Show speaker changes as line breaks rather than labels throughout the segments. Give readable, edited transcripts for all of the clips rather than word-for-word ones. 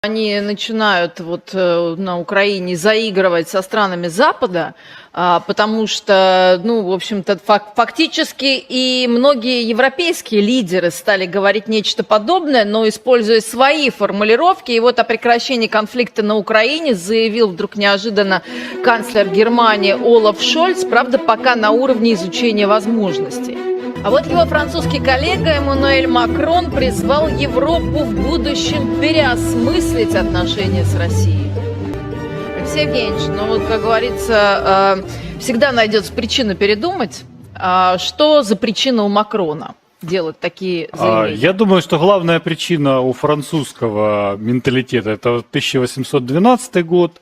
Они начинают на Украине заигрывать со странами Запада, потому что, ну, в общем-то, фактически и многие европейские лидеры стали говорить нечто подобное, но используя свои формулировки. И вот о прекращении конфликта на Украине заявил вдруг неожиданно канцлер Германии Олаф Шольц, правда, пока на уровне изучения возможностей. А вот его французский коллега Эммануэль Макрон призвал Европу в будущем переосмыслить отношения с Россией. Алексей Евгеньевич, ну вот, как говорится, всегда найдется причина передумать. Что за причина у Макрона делать такие заявления?
Я думаю, что главная причина у французского менталитета – это 1812 год,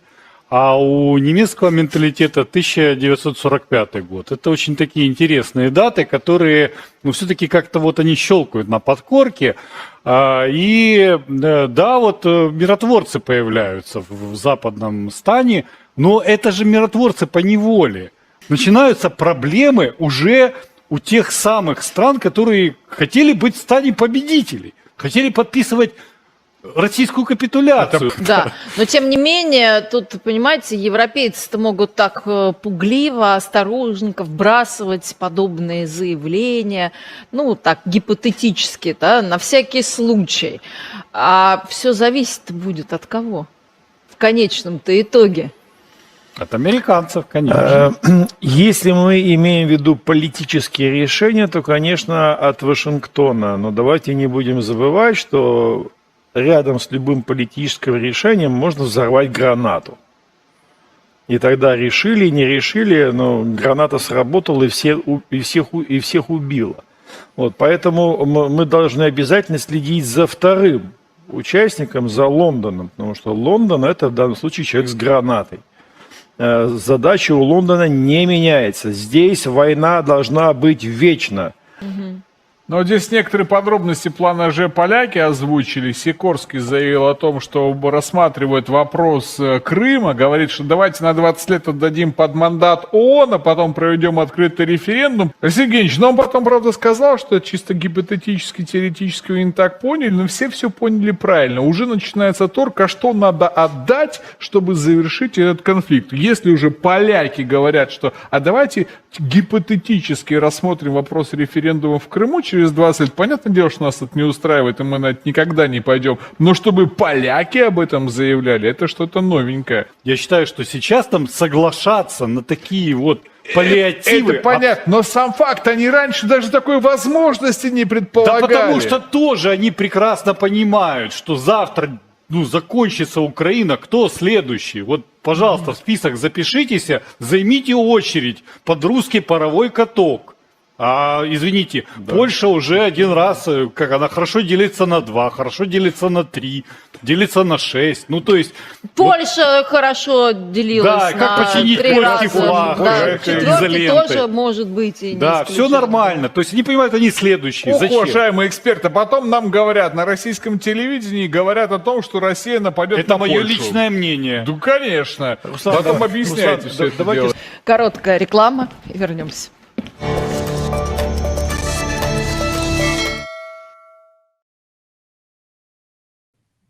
а у немецкого менталитета 1945 год. Это очень такие интересные даты, которые, ну, все-таки как-то вот они щелкают на подкорке. И да, вот миротворцы появляются в западном стане, но это же миротворцы по неволе. Начинаются проблемы уже у тех самых стран, которые хотели быть в стане победителей, хотели подписывать российскую капитуляцию.
Да, но тем не менее, тут, понимаете, европейцы-то могут так пугливо, осторожненько вбрасывать подобные заявления, ну, так, гипотетически, да, на всякий случай. А все зависит будет от кого в конечном-то итоге?
От американцев, конечно.
Если мы имеем в виду политические решения, то, конечно, от Вашингтона. Но давайте не будем забывать, что рядом с любым политическим решением можно взорвать гранату. И тогда решили, не решили, но граната сработала и всех убила. Вот, поэтому мы должны обязательно следить за вторым участником, за Лондоном, потому что Лондон – это в данном случае человек с гранатой. Задача у Лондона не меняется. Здесь война должна быть вечна.
Но здесь некоторые подробности плана Ж поляки озвучили. Сикорский заявил о том, что рассматривает вопрос Крыма, говорит, что давайте на 20 лет отдадим под мандат ООН, а потом проведем открытый референдум. Алексей Евгеньевич, но он потом, правда, сказал, что это чисто гипотетически, теоретически вы не так поняли, но все поняли правильно. Уже начинается торг, а что надо отдать, чтобы завершить этот конфликт. Если уже поляки говорят, что а давайте гипотетически рассмотрим вопрос референдума в Крыму через 20 лет. Понятное дело, что нас это не устраивает, и мы на это никогда не пойдем. Но чтобы поляки об этом заявляли, это что-то новенькое.
Я считаю, что сейчас там соглашаться на такие вот паллиативы...
Это понятно, но сам факт, они раньше даже такой возможности не предполагали.
Да потому что тоже они прекрасно понимают, что завтра... закончится Украина, кто следующий? Вот, пожалуйста, в список запишитесь, займите очередь под русский паровой каток. Извините, да. Польша уже один раз, как она хорошо делится на 2, хорошо делится на 3, делится на 6. Ну, то есть...
Польша хорошо делилась
да,
на
как починить
3
польский
раза.
флаг,
Да,
изолентой.
тоже может быть и не
да,
исключено.
все нормально. То есть они понимают, они следующие.
Ох,
зачем?
уважаемые эксперты, потом нам говорят, на российском телевидении говорят о том, что Россия нападет
это
на
мое
Польшу.
личное мнение.
Ну, конечно.
Руслан,
потом объясняйте все это дело.
Короткая реклама и вернемся.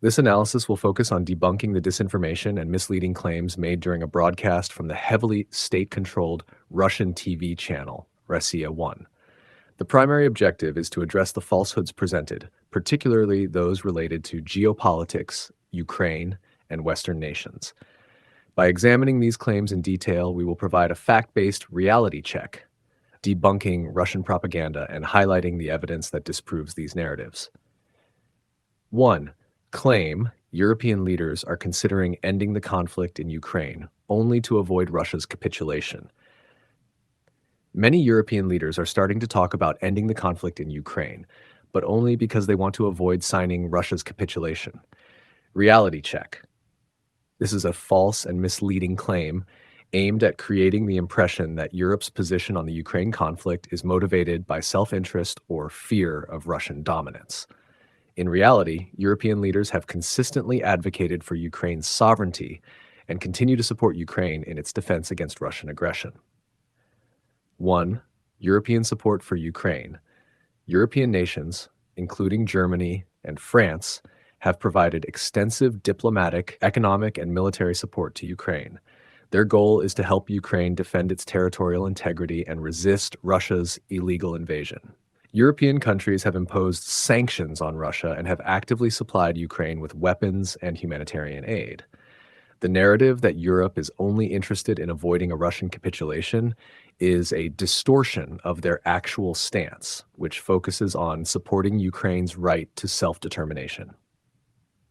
This analysis will focus on debunking the disinformation and misleading claims made during a broadcast from the heavily state-controlled Russian TV channel, Rossiya 1. The primary objective is to address the falsehoods presented, particularly those related to geopolitics, Ukraine, and Western nations. By examining these claims in detail, we will provide a fact-based reality check, debunking Russian propaganda and highlighting the evidence that disproves these narratives. 1. Claim European leaders are considering ending the conflict in Ukraine only to avoid Russia's capitulation. Many European leaders are starting to talk about ending the conflict in Ukraine, but only because they want to avoid signing Russia's capitulation. Reality check. This is a false and misleading claim aimed at creating the impression that Europe's position on the Ukraine conflict is motivated by self-interest or fear of Russian dominance. In reality, European leaders have consistently advocated for Ukraine's sovereignty and continue to support Ukraine in its defense against Russian aggression. 1. European support for Ukraine. European nations, including Germany and France, have provided extensive diplomatic, economic, and military support to Ukraine. Their goal is to help Ukraine defend its territorial integrity and resist Russia's illegal invasion. European countries have imposed sanctions on Russia and have actively supplied Ukraine with weapons and humanitarian aid. The narrative that Europe is only interested in avoiding a Russian capitulation is a distortion of their actual stance, which focuses on supporting Ukraine's right to self-determination.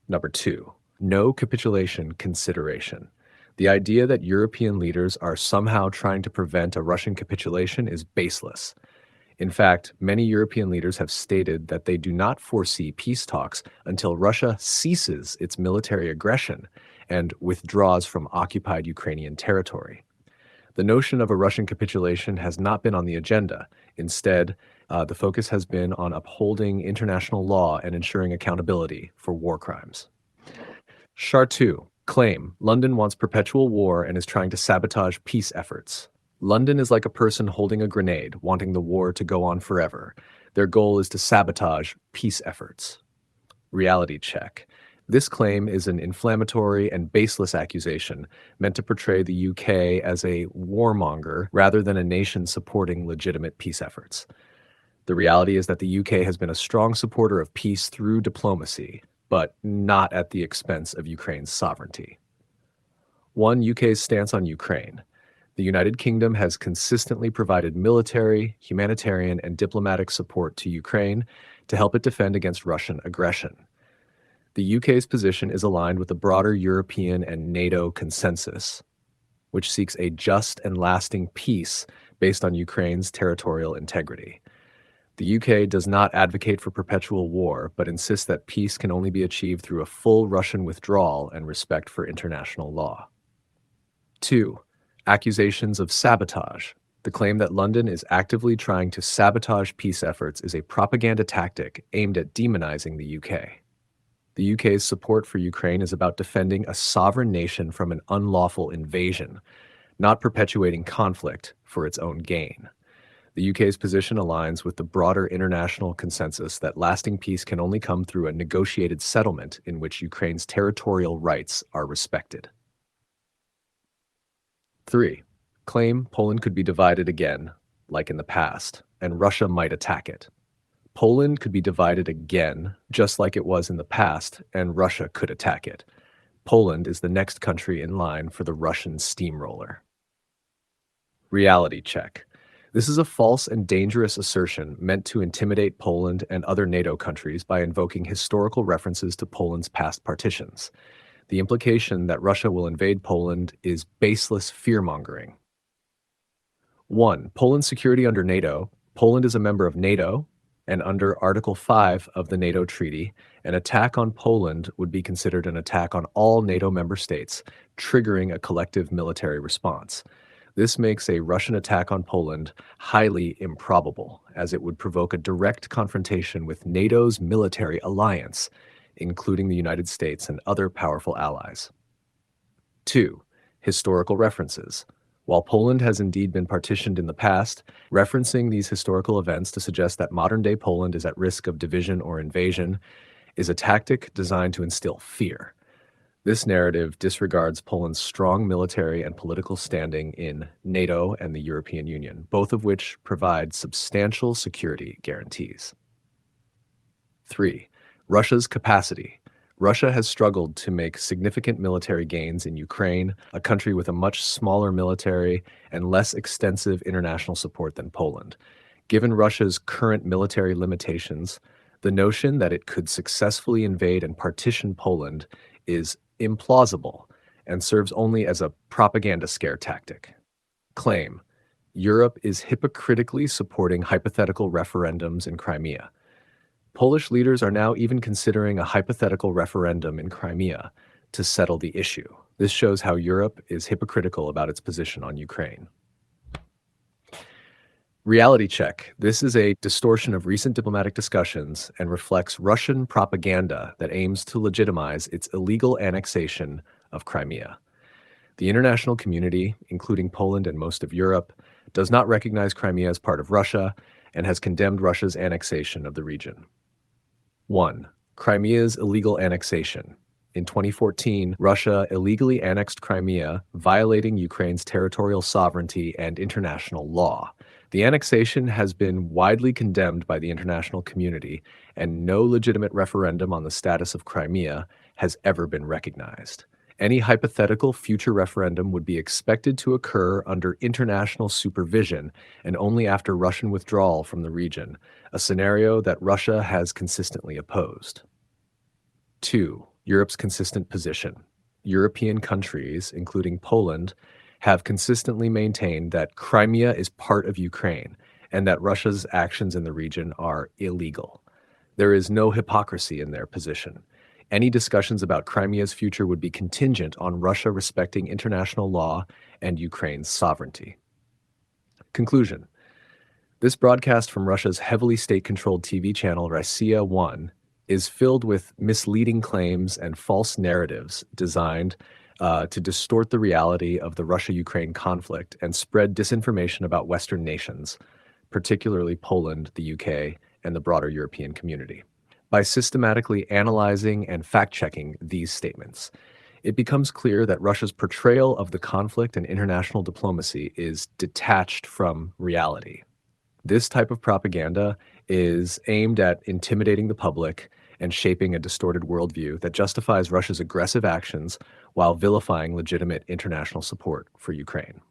Number 2, no capitulation consideration. The idea that European leaders are somehow trying to prevent a Russian capitulation is baseless. In fact, many European leaders have stated that they do not foresee peace talks until Russia ceases its military aggression and withdraws from occupied Ukrainian territory. The notion of a Russian capitulation has not been on the agenda. Instead, the focus has been on upholding international law and ensuring accountability for war crimes. Char 2. Claim. London wants perpetual war and is trying to sabotage peace efforts. London is like a person holding a grenade, wanting the war to go on forever. Their goal is to sabotage peace efforts. Reality check. This claim is an inflammatory and baseless accusation meant to portray the UK as a warmonger rather than a nation supporting legitimate peace efforts. The reality is that the UK has been a strong supporter of peace through diplomacy, but not at the expense of Ukraine's sovereignty. 1. UK's stance on Ukraine. The United Kingdom has consistently provided military, humanitarian, and diplomatic support to Ukraine to help it defend against Russian aggression. The UK's position is aligned with the broader European and NATO consensus, which seeks a just and lasting peace based on Ukraine's territorial integrity. The UK does not advocate for perpetual war, but insists that peace can only be achieved through a full Russian withdrawal and respect for international law. 2. Accusations of sabotage. The claim that London is actively trying to sabotage peace efforts is a propaganda tactic aimed at demonizing the UK. The UK's support for Ukraine is about defending a sovereign nation from an unlawful invasion, not perpetuating conflict for its own gain. The UK's position aligns with the broader international consensus that lasting peace can only come through a negotiated settlement in which Ukraine's territorial rights are respected. 3. Claim Poland could be divided again, like in the past, and Russia might attack it. Poland could be divided again, just like it was in the past, and Russia could attack it. Poland is the next country in line for the Russian steamroller. Reality check. This is a false and dangerous assertion meant to intimidate Poland and other NATO countries by invoking historical references to Poland's past partitions. The implication that Russia will invade Poland is baseless fear-mongering. 1. Poland's security under NATO. Poland is a member of NATO, and under Article 5 of the NATO Treaty, an attack on Poland would be considered an attack on all NATO member states, triggering a collective military response. This makes a Russian attack on Poland highly improbable, as it would provoke a direct confrontation with NATO's military alliance, including the United States and other powerful allies. 2. Historical references. While Poland has indeed been partitioned in the past, referencing these historical events to suggest that modern-day Poland is at risk of division or invasion is a tactic designed to instill fear. This narrative disregards Poland's strong military and political standing in NATO and the European Union, both of which provide substantial security guarantees. 3. Russia's capacity. Russia has struggled to make significant military gains in Ukraine, a country with a much smaller military and less extensive international support than Poland. Given Russia's current military limitations, the notion that it could successfully invade and partition Poland is implausible and serves only as a propaganda scare tactic. Claim. Europe is hypocritically supporting hypothetical referendums in Crimea. Polish leaders are now even considering a hypothetical referendum in Crimea to settle the issue. This shows how Europe is hypocritical about its position on Ukraine. Reality check. This is a distortion of recent diplomatic discussions and reflects Russian propaganda that aims to legitimize its illegal annexation of Crimea. The international community, including Poland and most of Europe, does not recognize Crimea as part of Russia and has condemned Russia's annexation of the region. 1. Crimea's illegal annexation. In 2014, Russia illegally annexed Crimea, violating Ukraine's territorial sovereignty and international law. The annexation has been widely condemned by the international community, and no legitimate referendum on the status of Crimea has ever been recognized. Any hypothetical future referendum would be expected to occur under international supervision and only after Russian withdrawal from the region, a scenario that Russia has consistently opposed. 2. Europe's consistent position. European countries, including Poland, have consistently maintained that Crimea is part of Ukraine and that Russia's actions in the region are illegal. There is no hypocrisy in their position. Any discussions about Crimea's future would be contingent on Russia respecting international law and Ukraine's sovereignty. Conclusion. This broadcast from Russia's heavily state-controlled TV channel Rossiya 1 is filled with misleading claims and false narratives designed to distort the reality of the Russia-Ukraine conflict and spread disinformation about Western nations, particularly Poland, the UK, and the broader European community. By systematically analyzing and fact-checking these statements, it becomes clear that Russia's portrayal of the conflict and international diplomacy is detached from reality. This type of propaganda is aimed at intimidating the public and shaping a distorted worldview that justifies Russia's aggressive actions while vilifying legitimate international support for Ukraine.